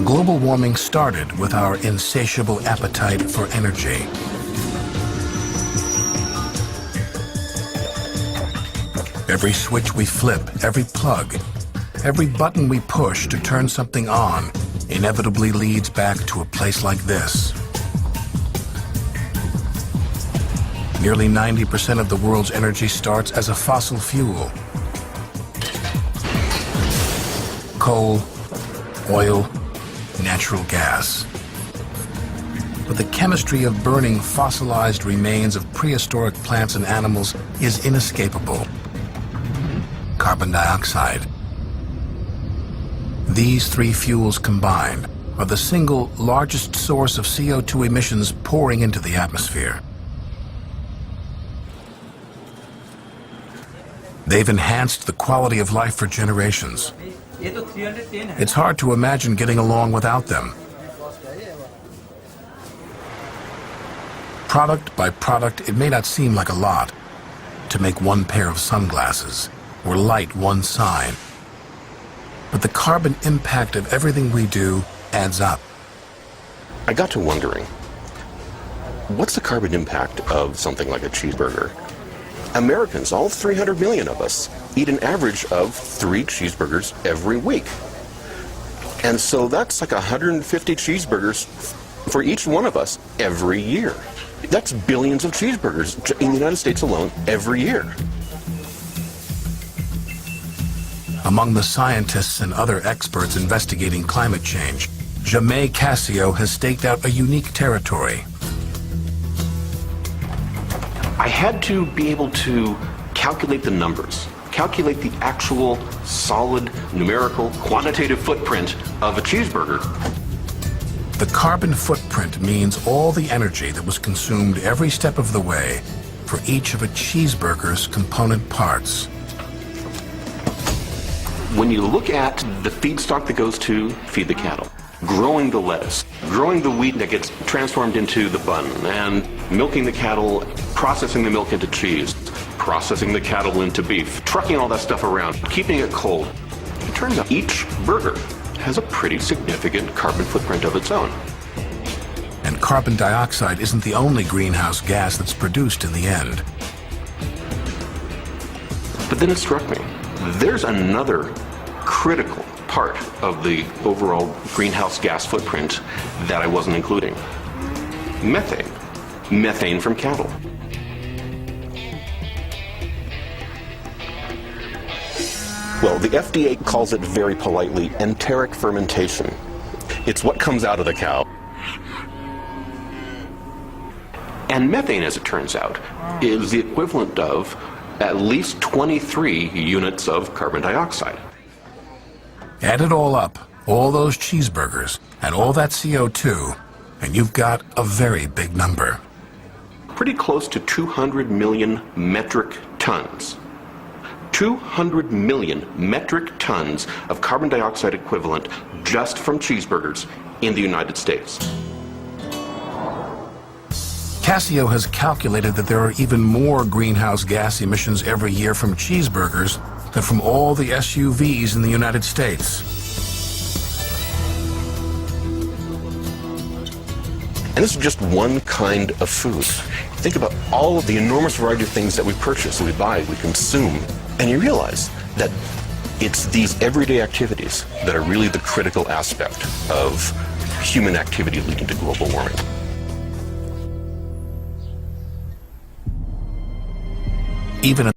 Global warming started with our insatiable appetite for energy. Every switch we flip, every plug, every button we push to turn something on inevitably leads back to a place like this. Nearly 90% of the world's energy starts as a fossil fuel. Coal, oil, natural gas. But the chemistry of burning fossilized remains of prehistoric plants and animals is inescapable. Carbon dioxide. These three fuels combined are the single largest source of CO2 emissions pouring into the atmosphere. They've enhanced the quality of life for generations. It's hard to imagine getting along without them. Product by product, it may not seem like a lot to make one pair of sunglasses or light one sign. But the carbon impact of everything we do adds up. I got to wondering, what's the carbon impact of something like a cheeseburger? Americans, all 300 million of us, eat an average of 3 cheeseburgers every week. And so that's like 150 cheeseburgers for each one of us every year. That's billions of cheeseburgers in the United States alone every year. Among the scientists and other experts investigating climate change, Jaime Casio has staked out a unique territory. I had to be able to calculate the numbers, calculate the actual solid, numerical, quantitative footprint of a cheeseburger. The carbon footprint means all the energy that was consumed every step of the way for each of a cheeseburger's component parts. When you look at the feedstock that goes to feed the cattle, growing the lettuce, growing the wheat that gets transformed into the bun, and milking the cattle, processing the milk into cheese, processing the cattle into beef, trucking all that stuff around, keeping it cold, it turns out each burger has a pretty significant carbon footprint of its own. And carbon dioxide isn't the only greenhouse gas that's produced in the end. But then it struck me, there's another critical part of the overall greenhouse gas footprint that I wasn't including. Methane. Methane from cattle. Well, the FDA calls it very politely enteric fermentation. It's what comes out of the cow. And methane, as it turns out, is the equivalent of at least 23 units of carbon dioxide. Add it all up, all those cheeseburgers, and all that CO2, and you've got a very big number. Pretty close to 200 million metric tons. 200 million metric tons of carbon dioxide equivalent just from cheeseburgers in the United States. Casio has calculated that there are even more greenhouse gas emissions every year from cheeseburgers than from all the SUVs in the United States. And this is just one kind of food. Think about all of the enormous variety of things that we purchase, that we buy, we consume, and you realize that it's these everyday activities that are really the critical aspect of human activity leading to global warming. Even